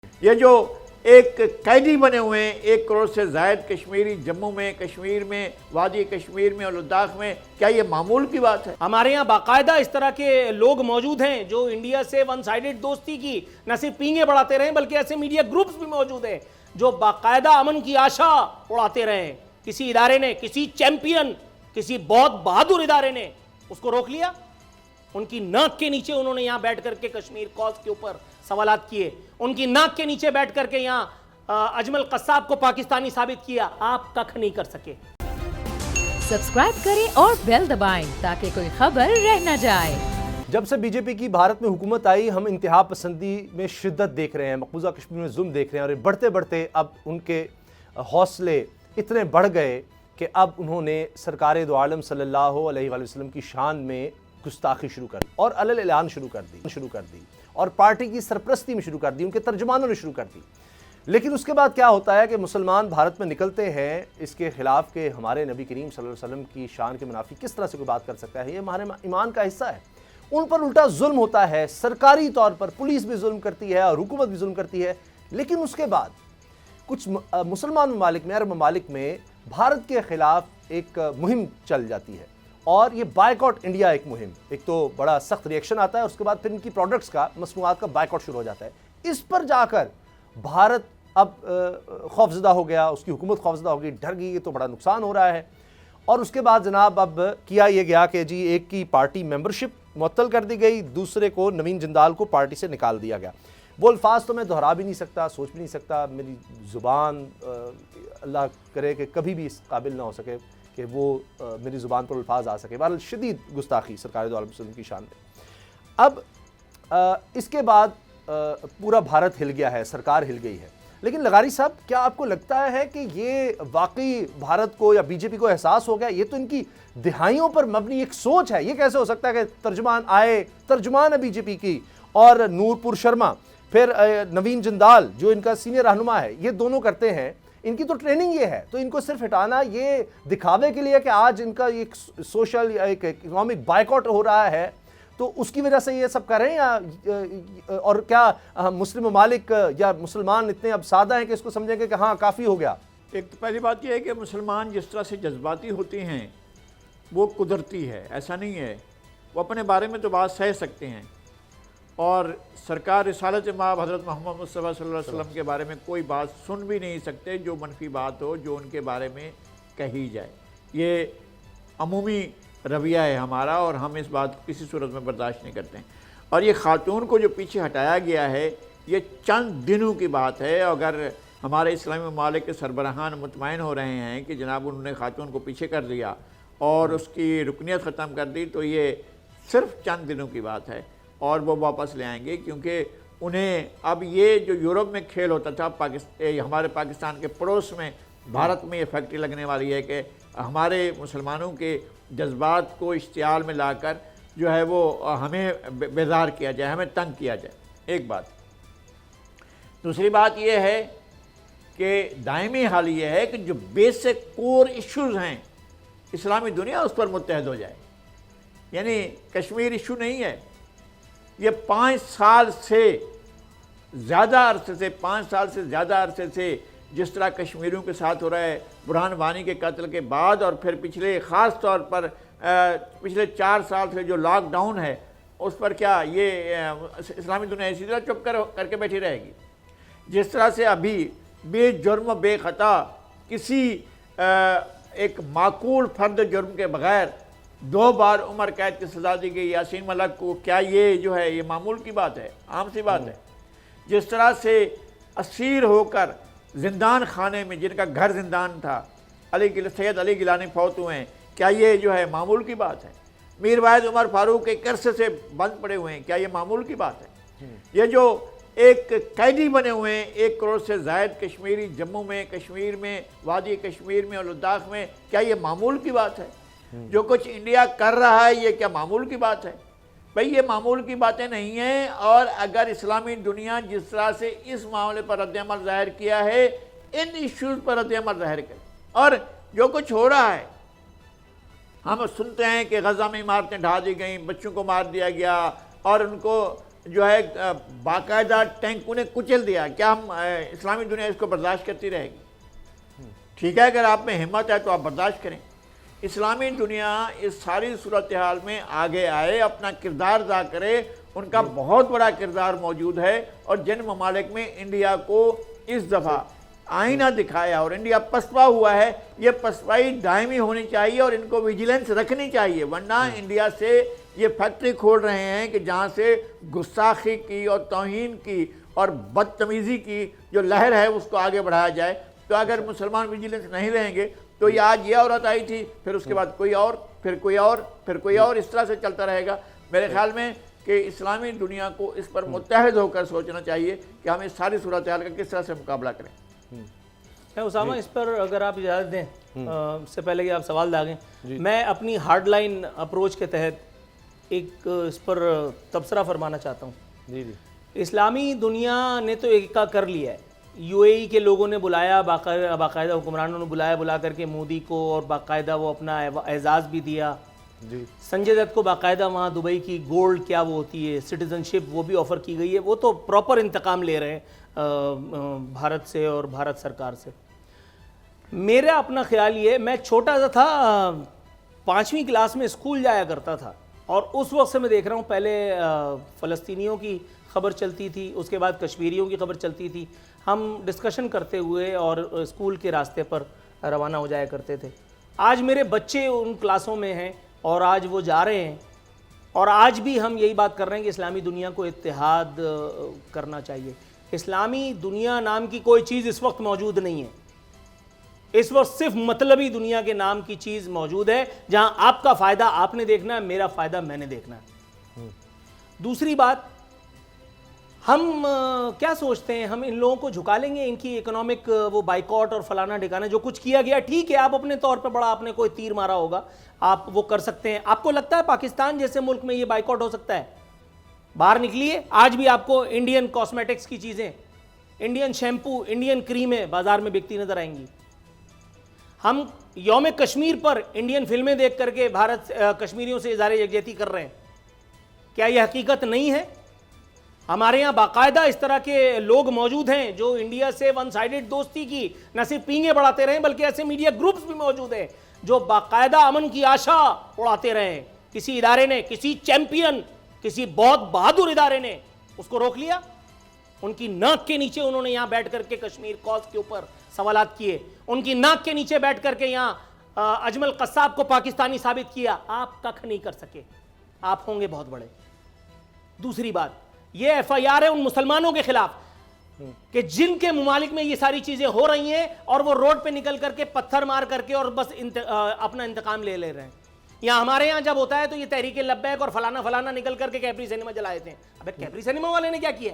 یہ جو ایک قیدی بنے ہوئے ہیں 1 کروڑ سے زائد کشمیری جموں میں، کشمیر میں، وادی کشمیر میں اور لداخ میں، کیا یہ معمول کی بات ہے؟ ہمارے یہاں باقاعدہ اس طرح کے لوگ موجود ہیں جو انڈیا سے ون سائیڈڈ دوستی کی نہ صرف پینگیں بڑھاتے رہے بلکہ ایسے میڈیا گروپس بھی موجود ہیں جو باقاعدہ امن کی آشا اڑاتے رہے. کسی ادارے نے، کسی چیمپئن، کسی بہت بہادر ادارے نے اس کو روک لیا. ان کی ناک کے نیچے انہوں نے یہاں بیٹھ کر کے کشمیر کاز کے اوپر سوالات کیے. ان کی ناک کے نیچے بیٹھ کر کے یہاں اجمل قصاب کو پاکستانی ثابت کیا. آپ ککھ نہیں کر سکے. سبسکرائب کریں اور بیل دبائیں تاکہ کوئی خبر رہ نہ جائے. جب سے بی جے پی کی بھارت میں حکومت آئی ہم انتہا پسندی میں شدت دیکھ رہے ہیں، مقبوضہ کشمیر میں ظلم دیکھ رہے ہیں، اور بڑھتے بڑھتے اب ان کے حوصلے اتنے بڑھ گئے کہ اب انہوں نے سرکار دو عالم صلی اللہ علیہ وآلہ وسلم کی شان میں گستاخی شروع کر دی اور علل اعلان شروع کر دی اور پارٹی کی سرپرستی میں شروع کر دی، ان کے ترجمانوں نے شروع کر دی. لیکن اس کے بعد کیا ہوتا ہے کہ مسلمان بھارت میں نکلتے ہیں اس کے خلاف کہ ہمارے نبی کریم صلی اللہ علیہ وسلم کی شان کے منافی کس طرح سے کوئی بات کر سکتا ہے، یہ ہمارے ایمان کا حصہ ہے. ان پر الٹا ظلم ہوتا ہے، سرکاری طور پر پولیس بھی ظلم کرتی ہے اور حکومت بھی ظلم کرتی ہے. لیکن اس کے بعد کچھ مسلمان ممالک میں، عرب ممالک میں بھارت کے خلاف ایک مہم چل جاتی ہے، اور یہ بائیکاٹ انڈیا ایک مہم. ایک تو بڑا سخت ری ایکشن آتا ہے، اس کے بعد پھر ان کی پروڈکٹس کا، مصنوعات کا بائیکاٹ شروع ہو جاتا ہے. اس پر جا کر بھارت اب خوفزدہ ہو گیا، اس کی حکومت خوفزدہ ہو گئی، ڈر گئی، یہ تو بڑا نقصان ہو رہا ہے. اور اس کے بعد جناب اب کیا یہ گیا کہ جی ایک کی پارٹی ممبرشپ معطل کر دی گئی، دوسرے کو نوین جندال کو پارٹی سے نکال دیا گیا. وہ الفاظ تو میں دہرا بھی نہیں سکتا، سوچ بھی نہیں سکتا، میری زبان اللہ کرے کہ کبھی بھی اس قابل نہ ہو سکے کہ وہ میری زبان پر الفاظ آ سکے. بہرحال شدید گستاخی سرکار دو عالم وسلم کی شان میں. اب اس کے بعد پورا بھارت ہل گیا ہے، سرکار ہل گئی ہے. لیکن لغاری صاحب، کیا آپ کو لگتا ہے کہ یہ واقعی بھارت کو یا بی جے پی کو احساس ہو گیا؟ یہ تو ان کی دہائیوں پر مبنی ایک سوچ ہے. یہ کیسے ہو سکتا ہے کہ ترجمان آئے، ترجمان ہے بی جے پی کی، اور نورپور شرما، پھر نوین جندال جو ان کا سینئر رہنما ہے، یہ دونوں کرتے ہیں. ان کی تو ٹریننگ یہ ہے، تو ان کو صرف ہٹانا یہ دکھاوے کے لیے کہ آج ان کا ایک سوشل یا ایک اکنامک بائیکاٹ ہو رہا ہے، تو اس کی وجہ سے یہ سب کر رہے ہیں؟ اور کیا مسلم ممالک یا مسلمان اتنے اب سادہ ہیں کہ اس کو سمجھیں گے کہ ہاں کافی ہو گیا؟ ایک تو پہلی بات یہ ہے کہ مسلمان جس طرح سے جذباتی ہوتے ہیں وہ قدرتی ہے، ایسا نہیں ہے. وہ اپنے بارے میں تو بات سہ سکتے ہیں، اور سرکار رسالت مآب حضرت محمد مصطفیٰ صلی اللہ علیہ وسلم کے بارے میں کوئی بات سن بھی نہیں سکتے جو منفی بات ہو، جو ان کے بارے میں کہی جائے. یہ عمومی رویہ ہے ہمارا، اور ہم اس بات کو کسی صورت میں برداشت نہیں کرتے ہیں. اور یہ خاتون کو جو پیچھے ہٹایا گیا ہے یہ چند دنوں کی بات ہے. اگر ہمارے اسلامی ممالک کے سربراہان مطمئن ہو رہے ہیں کہ جناب انہوں نے خاتون کو پیچھے کر دیا اور اس کی رکنیت ختم کر دی، تو یہ صرف چند دنوں کی بات ہے اور وہ واپس لے آئیں گے. کیونکہ انہیں اب یہ جو یورپ میں کھیل ہوتا تھا، ہمارے پاکستان کے پڑوس میں بھارت میں یہ فیکٹری لگنے والی ہے کہ ہمارے مسلمانوں کے جذبات کو اشتعال میں لا کر جو ہے وہ ہمیں بیزار کیا جائے، ہمیں تنگ کیا جائے. ایک بات. دوسری بات یہ ہے کہ دائمی حال یہ ہے کہ جو بیسک کور ایشوز ہیں اسلامی دنیا اس پر متحد ہو جائے. یعنی کشمیر ایشو نہیں ہے. یہ 5 سال سے زیادہ عرصے سے جس طرح کشمیریوں کے ساتھ ہو رہا ہے، برہان وانی کے قتل کے بعد، اور پھر پچھلے خاص طور پر پچھلے 4 سال سے جو لاک ڈاؤن ہے، اس پر کیا یہ اسلامی دنیا اسی طرح چپ کر کے بیٹھی رہے گی؟ جس طرح سے ابھی بے جرم بے خطا کسی ایک معقول فرد جرم کے بغیر 2 بار عمر قید کی سزا دی گئی یاسین ملک کو، کیا یہ جو ہے یہ معمول کی بات ہے؟ عام سی بات ہے. جس طرح سے اسیر ہو کر زندان خانے میں، جن کا گھر زندان تھا، سید علی گیلانی فوت ہوئے ہیں، کیا یہ جو ہے معمول کی بات ہے؟ میر واحد عمر فاروق ایک عرصے سے بند پڑے ہوئے ہیں، کیا یہ معمول کی بات ہے؟ یہ جو ایک قیدی بنے ہوئے ہیں 1 کروڑ سے زائد کشمیری جموں میں، کشمیر میں، وادی کشمیر میں اور لداخ میں، کیا یہ معمول کی بات ہے؟ جو کچھ انڈیا کر رہا ہے یہ کیا معمول کی بات ہے؟ بھئی یہ معمول کی باتیں نہیں ہیں. اور اگر اسلامی دنیا جس طرح سے اس معاملے پر رد عمل ظاہر کیا ہے، ان ایشوز پر رد عمل ظاہر کرے. اور جو کچھ ہو رہا ہے، ہم سنتے ہیں کہ غزہ میں عمارتیں ڈھا دی گئیں، بچوں کو مار دیا گیا، اور ان کو جو ہے باقاعدہ ٹینکوں نے کچل دیا، کیا ہم اسلامی دنیا اس کو برداشت کرتی رہے گی؟ ٹھیک ہے، اگر آپ میں ہمت ہے تو آپ برداشت کریں۔ اسلامی دنیا اس ساری صورتحال میں آگے آئے، اپنا کردار ادا کرے، ان کا بہت بڑا کردار موجود ہے، اور جن ممالک میں انڈیا کو اس دفعہ آئینہ دکھایا اور انڈیا پسپا ہوا ہے، یہ پسپائی دائمی ہونی چاہیے اور ان کو ویجیلنس رکھنی چاہیے، ورنہ انڈیا سے یہ فیکٹری کھول رہے ہیں کہ جہاں سے گستاخی کی اور توہین کی اور بدتمیزی کی جو لہر ہے اس کو آگے بڑھایا جائے۔ تو اگر مسلمان ویجیلنس نہیں رہیں گے تو یہ آج یہ عورت آئی تھی، پھر اس کے بعد کوئی اور، پھر کوئی اور، پھر کوئی اور، اس طرح سے چلتا رہے گا۔ میرے خیال میں کہ اسلامی دنیا کو اس پر متحد ہو کر سوچنا چاہیے کہ ہم اس ساری صورتحال کا کس طرح سے مقابلہ کریں۔ اسامہ، اس پر اگر آپ اجازت دیں، اس سے پہلے کہ آپ سوال داغیں، میں اپنی ہارڈ لائن اپروچ کے تحت ایک اس پر تبصرہ فرمانا چاہتا ہوں۔ جی جی، اسلامی دنیا نے تو ایکا کر لیا ہے، یو اے ای کے لوگوں نے بلایا، باقاعدہ حکمرانوں نے بلا کر کے مودی کو، اور باقاعدہ وہ اپنا اعزاز بھی دیا۔ جی، سنجے دت کو باقاعدہ وہاں دبئی کی گولڈ کیا وہ ہوتی ہے سٹیزن شپ وہ بھی آفر کی گئی ہے، وہ تو پراپر انتقام لے رہے ہیں بھارت سے اور بھارت سرکار سے۔ میرا اپنا خیال یہ، میں چھوٹا سا تھا، 5ویں کلاس میں اسکول جایا کرتا تھا، اور اس وقت سے میں دیکھ رہا ہوں، پہلے فلسطینیوں کی خبر چلتی تھی، اس کے بعد کشمیریوں کی خبر چلتی تھی، ہم ڈسکشن کرتے ہوئے اور اسکول کے راستے پر روانہ ہو جایا کرتے تھے۔ آج میرے بچے ان کلاسوں میں ہیں اور آج وہ جا رہے ہیں، اور آج بھی ہم یہی بات کر رہے ہیں کہ اسلامی دنیا کو اتحاد کرنا چاہیے۔ اسلامی دنیا نام کی کوئی چیز اس وقت موجود نہیں ہے، اس وقت صرف مطلبی دنیا کے نام کی چیز موجود ہے، جہاں آپ کا فائدہ آپ نے دیکھنا ہے، میرا فائدہ میں نے دیکھنا ہے۔ دوسری بات، ہم کیا سوچتے ہیں، ہم ان لوگوں کو جھکا لیں گے؟ ان کی اکنامک وہ بائیکاٹ اور فلانا ڈھکانا جو کچھ کیا گیا، ٹھیک ہے، آپ اپنے طور پہ بڑا آپ نے کوئی تیر مارا ہوگا، آپ وہ کر سکتے ہیں۔ آپ کو لگتا ہے پاکستان جیسے ملک میں یہ بائیکاٹ ہو سکتا ہے؟ باہر نکلیے، آج بھی آپ کو انڈین کاسمیٹکس کی چیزیں، انڈین شیمپو، انڈین کریمیں بازار میں بکتی نظر آئیں گی۔ ہم یوم کشمیر پر انڈین فلمیں دیکھ کر کے بھارت کشمیریوں سے اظہار یکجہتی کر رہے ہیں، کیا یہ حقیقت نہیں ہے؟ ہمارے یہاں باقاعدہ اس طرح کے لوگ موجود ہیں جو انڈیا سے ون سائیڈڈ دوستی کی نہ صرف پینگیں بڑھاتے رہے بلکہ ایسے میڈیا گروپس بھی موجود ہیں جو باقاعدہ امن کی آشا اڑاتے رہے۔ کسی ادارے نے، کسی چیمپئن، کسی بہت بہادر ادارے نے اس کو روک لیا، ان کی ناک کے نیچے انہوں نے یہاں بیٹھ کر کے کشمیر کاز کے اوپر سوالات کیے، ان کی ناک کے نیچے بیٹھ کر کے یہاں اجمل قصاب کو پاکستانی ثابت کیا۔ آپ ککھ نہیں کر سکے، آپ ہوں گے بہت بڑے۔ دوسری بات، یہ ایف آئی آر ہے ان مسلمانوں کے خلاف کہ جن کے ممالک میں یہ ساری چیزیں ہو رہی ہیں اور وہ روڈ پہ نکل کر کے پتھر مار کر کے اور بس اپنا انتقام لے رہے ہیں۔ یہاں ہمارے یہاں جب ہوتا ہے تو یہ تحریک لبیک اور فلانا فلانا نکل کر کے کیپری سینما جلا دیتے ہیں۔ ابے کیپری سینما والے نے کیا کیا؟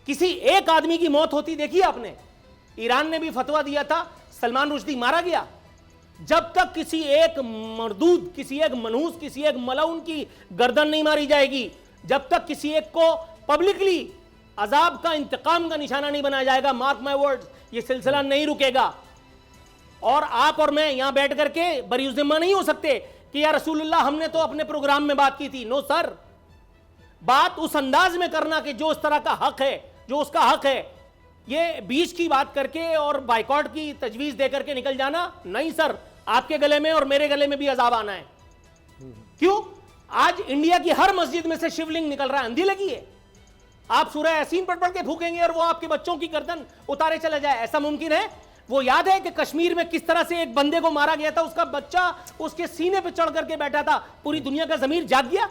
کسی ایک آدمی کی موت ہوتی دیکھی آپ نے؟ ایران نے بھی فتویٰ دیا تھا، سلمان رشدی مارا گیا۔ جب تک کسی ایک مردود، کسی ایک منحوس، کسی ایک ملعون کی گردن نہیں ماری جائے گی، جب تک کسی ایک کو پبلکلی عذاب کا، انتقام کا نشانہ نہیں بنایا جائے گا، مارک مائی ورڈز، یہ سلسلہ نہیں رکے گا۔ اور آپ اور میں یہاں بیٹھ کر کے بری ذمہ نہیں ہو سکتے کہ یا رسول اللہ ہم نے تو اپنے پروگرام میں بات کی تھی۔ نو سر، بات اس انداز میں کرنا کہ جو اس طرح کا حق ہے، جو اس کا حق ہے، یہ بیچ کی بات کر کے اور بائیکاٹ کی تجویز دے کر کے نکل جانا نہیں سر، آپ کے گلے میں اور میرے گلے میں بھی عذاب آنا ہے۔ کیوں؟ آج انڈیا کی ہر مسجد میں سے شیولنگ نکل رہا ہے، اندھی لگی ہے۔ آپ سورہ یاسین پڑھ پڑھ کے پھونکیں گے اور وہ آپ کے بچوں کی گردن اتارے چلا جائے، ایسا ممکن ہے؟ وہ یاد ہے کہ کشمیر میں کس طرح سے ایک بندے کو مارا گیا تھا، اس کا بچہ اس کے سینے پہ چڑھ کر کے بیٹھا تھا، پوری دنیا کا ضمیر جاگ گیا؟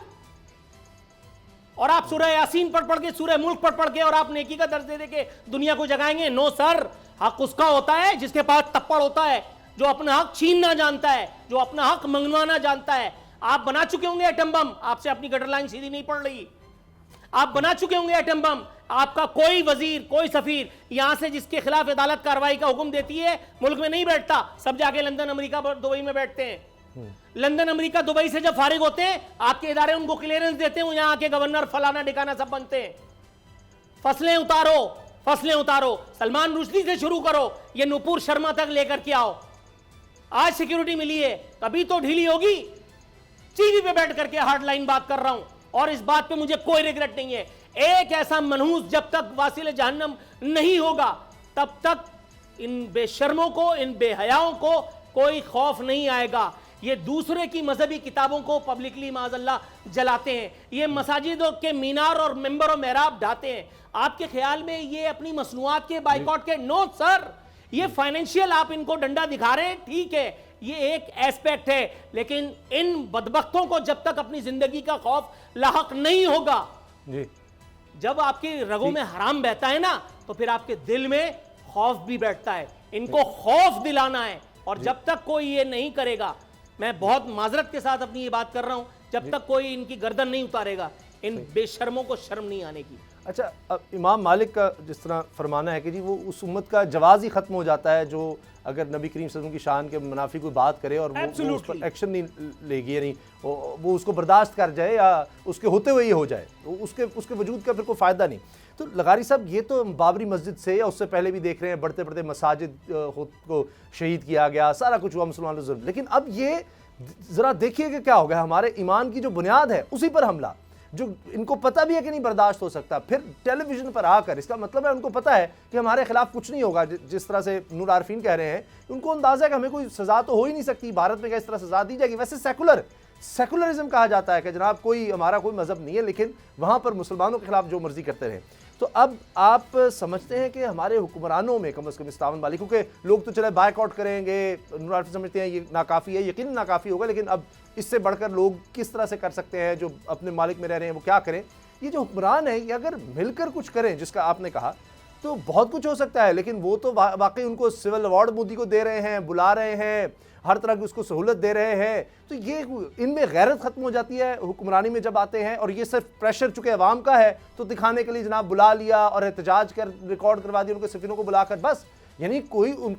اور آپ سورہ یاسین پڑھ پڑھ کے، سورہ ملک پڑھ پڑھ کے، اور آپ نیکی کا درس دے دے کے دنیا کو جگائیں گے؟ نو سر، حق اس کا ہوتا ہے جس کے پاس تپڑ ہوتا ہے، جو اپنا حق چھیننا جانتا ہے، جو اپنا حق منگوانا جانتا ہے۔ آپ بنا چکے ہوں گے ایٹم بم، آپ سے اپنی گٹر لائن سیدھی نہیں پڑ رہی۔ آپ بنا چکے ہوں گے ایٹم بم، آپ کا کوئی وزیر، کوئی سفیر یہاں سے جس کے خلاف عدالت کارروائی کا حکم دیتی ہے ملک میں نہیں بیٹھتا، سب جا کے لندن، امریکہ، دبئی میں بیٹھتے ہیں۔ لندن، امریکہ، دبئی سے جب فارغ ہوتے ہیں، آپ کے ادارے ان کو کلیئرنس دیتے ہیں، یہاں کے گورنر فلانا ڈھکانا سب بنتے ہیں۔ فصلیں اتارو، فصلیں اتارو، سلمان رشدی سے شروع کرو، یہ نپور شرما تک لے کر کے آؤ۔ آج سیکیورٹی ملی ہے، کبھی تو ڈھیلی ہوگی۔ ٹی وی پہ بیٹھ کر کے ہارڈ لائن بات کر رہا ہوں، اور اس بات پہ مجھے کوئی ریگریٹ نہیں ہے. ایک ایسا منحوس جب تک واصل جہنم نہیں ہوگا تب تک ان بے شرموں کو, ان بے حیاؤں کو کوئی خوف نہیں آئے گا. یہ دوسرے کی مذہبی کتابوں کو پبلکلی معاذ اللہ جلاتے ہیں, یہ مساجدوں کے مینار اور ممبر و محراب ڈھاتے ہیں. آپ کے خیال میں یہ اپنی مصنوعات کے بائیکاٹ کے؟ نو سر, یہ فائنینشیل آپ ان کو ڈنڈا دکھا رہے ہیں, ٹھیک ہے, یہ ایک ایسپیکٹ ہے, لیکن ان بدبختوں کو جب تک اپنی زندگی کا خوف لاحق نہیں ہوگا, جی جب آپ کی رگوں میں حرام بہتا ہے نا تو پھر آپ کے دل میں خوف بھی بیٹھتا ہے. ان کو خوف دلانا ہے, اور جب تک کوئی یہ نہیں کرے گا, میں بہت معذرت کے ساتھ اپنی یہ بات کر رہا ہوں, جب تک کوئی ان کی گردن نہیں اتارے گا ان بے شرموں کو شرم نہیں آنے کی. اچھا, اب امام مالک کا جس طرح فرمانا ہے کہ جی وہ اس امت کا جواز ہی ختم ہو جاتا ہے جو اگر نبی کریم صلی اللہ علیہ وسلم کی شان کے منافی کوئی بات کرے اور وہ اس پر ایکشن نہیں لے گی, یعنی وہ اس کو برداشت کر جائے یا اس کے ہوتے ہوئے یہ ہو جائے, اس کے وجود کا پھر کوئی فائدہ نہیں. تو لغاری صاحب, یہ تو بابری مسجد سے یا اس سے پہلے بھی دیکھ رہے ہیں بڑھتے بڑھتے مساجد کو شہید کیا گیا, سارا کچھ ہوا مسلمانوں ظلم, لیکن اب یہ ذرا دیکھیے کہ کیا ہو گیا, ہمارے ایمان کی جو بنیاد ہے اسی پر حملہ, جو ان کو پتہ بھی ہے کہ نہیں برداشت ہو سکتا, پھر ٹیلی ویژن پر آ کر, اس کا مطلب ہے ان کو پتہ ہے کہ ہمارے خلاف کچھ نہیں ہوگا. جس طرح سے نور عارفین کہہ رہے ہیں, ان کو اندازہ ہے کہ ہمیں کوئی سزا تو ہو ہی نہیں سکتی, بھارت میں کیا اس طرح سزا دی جائے گی. ویسے سیکولرزم کہا جاتا ہے کہ جناب کوئی ہمارا کوئی مذہب نہیں ہے, لیکن وہاں پر مسلمانوں کے خلاف جو مرضی کرتے رہیں. تو اب آپ سمجھتے ہیں کہ ہمارے حکمرانوں میں کم از کم اس تعاون والی, کیونکہ لوگ تو چلے بائیک آؤٹ کریں گے, نور عارفین سمجھتے ہیں یہ ناکافی ہے, یقیناً ناکافی ہوگا, لیکن اب اس سے بڑھ کر لوگ کس طرح سے کر سکتے ہیں جو اپنے مالک میں رہ رہے ہیں, وہ کیا کریں. یہ جو حکمران ہیں یہ اگر مل کر کچھ کریں, جس کا آپ نے کہا, تو بہت کچھ ہو سکتا ہے. لیکن وہ تو واقعی ان کو سول ایوارڈ مودی کو دے رہے ہیں, بلا رہے ہیں, ہر طرح کی اس کو سہولت دے رہے ہیں, تو یہ ان میں غیرت ختم ہو جاتی ہے حکمرانی میں جب آتے ہیں. اور یہ صرف پریشر چونکہ عوام کا ہے تو دکھانے کے لیے جناب بلا لیا اور احتجاج کر ریکارڈ کروا دیا ان کے سفیروں کو بلا کر, بس. یعنی کوئی ان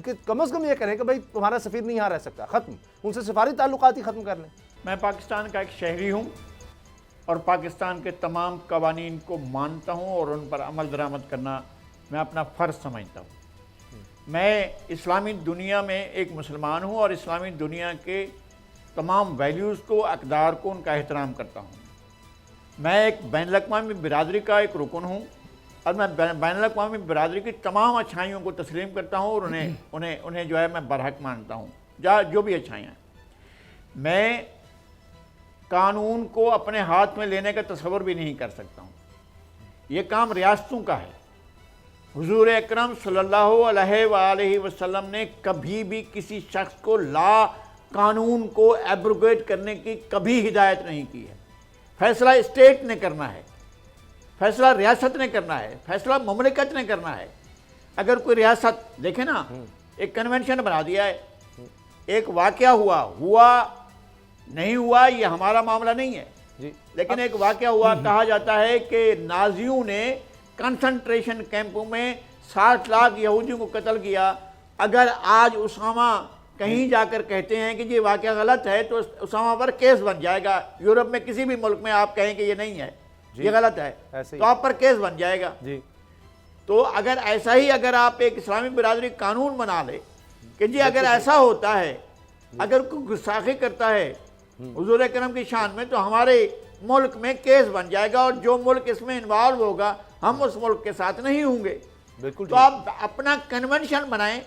کے کم از کم یہ کریں کہ بھائی تمہارا سفیر نہیں یہاں رہ سکتا, ختم, ان سے سفارتی تعلقات ہی ختم کر لیں. میں پاکستان کا ایک شہری ہوں اور پاکستان کے تمام قوانین کو مانتا ہوں اور ان پر عمل درآمد کرنا میں اپنا فرض سمجھتا ہوں. میں اسلامی دنیا میں ایک مسلمان ہوں اور اسلامی دنیا کے تمام ویلیوز کو, اقدار کو, ان کا احترام کرتا ہوں. میں ایک بین الاقوامی برادری کا ایک رکن ہوں اور میں بین الاقوامی برادری کی تمام اچھائیوں کو تسلیم کرتا ہوں اور انہیں جو ہے میں برحق مانتا ہوں, جو بھی اچھائیاں ہیں. میں قانون کو اپنے ہاتھ میں لینے کا تصور بھی نہیں کر سکتا ہوں. یہ کام ریاستوں کا ہے. حضور اکرم صلی اللہ علیہ وآلہ وسلم نے کبھی بھی کسی شخص کو قانون کو ایبروگیٹ کرنے کی کبھی ہدایت نہیں کی ہے. فیصلہ اسٹیٹ نے کرنا ہے, فیصلہ ریاست نے کرنا ہے, فیصلہ مملکت نے کرنا ہے. اگر کوئی ریاست دیکھیں نا, ایک کنونشن بنا دیا ہے, ایک واقعہ ہوا نہیں ہوا یہ ہمارا معاملہ نہیں ہے, لیکن ایک واقعہ ہوا, کہا جاتا ہے کہ نازیوں نے کنسنٹریشن کیمپوں میں 60 لاکھ یہودیوں کو قتل کیا. اگر آج اسامہ کہیں جا کر کہتے ہیں کہ یہ واقعہ غلط ہے تو اسامہ پر کیس بن جائے گا. یورپ میں کسی بھی ملک میں آپ کہیں کہ یہ نہیں ہے, یہ غلط ہے, تو آپ پر کیس بن جائے گا. تو اگر ایسا ہی اگر آپ ایک اسلامی برادری قانون بنا لے کہ جی اگر ایسا ہوتا ہے, اگر کوئی گستاخی کرتا ہے حضور اکرم کی شان میں, تو ہمارے ملک میں کیس بن جائے گا اور جو ملک اس میں انوالو ہوگا ہم اس ملک کے ساتھ نہیں ہوں گے. تو آپ اپنا کنونشن بنائیں,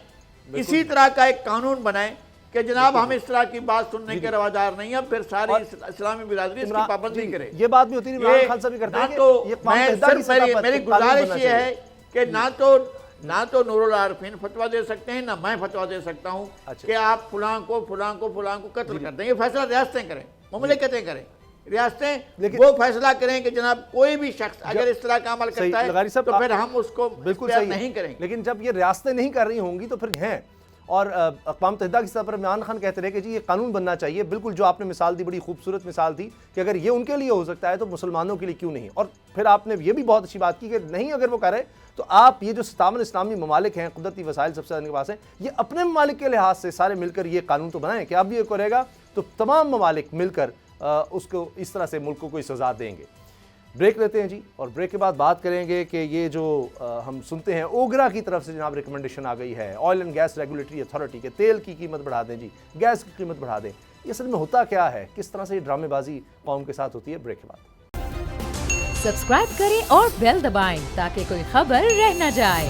اسی طرح کا ایک قانون بنائیں کہ جناب ہم اس طرح کی بات سننے کے روادار نہیں ہیں, پھر ساری اسلامی برادری اس کی پابندی کرے. یہ بات بھی ہوتی نہیں, عمران خان صاحب بھی کرتے ہیں. تو میری گزارش یہ ہے کہ نہ تو نور العارفین فتویٰ دے سکتے ہیں, نہ میں فتویٰ دے سکتا ہوں کہ آپ فلاں کو قتل کر دیں. یہ فیصلہ ریاستیں کریں, مملکتیں کریں. ریاستیں وہ فیصلہ کریں کہ جناب کوئی بھی شخص اگر اس طرح کا عمل کرتا ہے تو پھر ہم اس کو اختیار نہیں کریں گے. لیکن جب یہ ریاستیں نہیں کر رہی ہوں گی تو پھر ہیں. اور اقوام متحدہ کی سطح پر عمران خان کہتے رہے کہ جی یہ قانون بننا چاہیے. بالکل جو آپ نے مثال دی, بڑی خوبصورت مثال تھی کہ اگر یہ ان کے لیے ہو سکتا ہے تو مسلمانوں کے لیے کیوں نہیں. اور پھر آپ نے یہ بھی بہت اچھی بات کی کہ نہیں, اگر وہ کر رہے تو آپ یہ جو 57 اسلامی ممالک ہیں, قدرتی وسائل سب سے زیادہ ان کے پاس ہیں, یہ اپنے ممالک کے لحاظ سے سارے مل کر یہ قانون تو بنائیں کہ اب یہ کرے گا تو تمام ممالک مل کر اس کو اس طرح سے ملک کو کوئی سزا دیں گے. بریک لیتے ہیں جی, اور بریک کے بعد بات کریں گے کہ یہ جو ہم سنتے ہیں اوگرا کی طرف سے جناب ریکمنڈیشن آ گئی ہے oil and gas regulatory authority کے, تیل کی قیمت بڑھا دیں جی, گیس کی قیمت بڑھا دیں. یہ اصل میں ہوتا کیا ہے, کس طرح سے یہ ڈرامے بازی قوم کے ساتھ ہوتی ہے. بریک کے بعد سبسکرائب کریں اور بیل دبائیں تاکہ کوئی خبر رہ نہ جائے.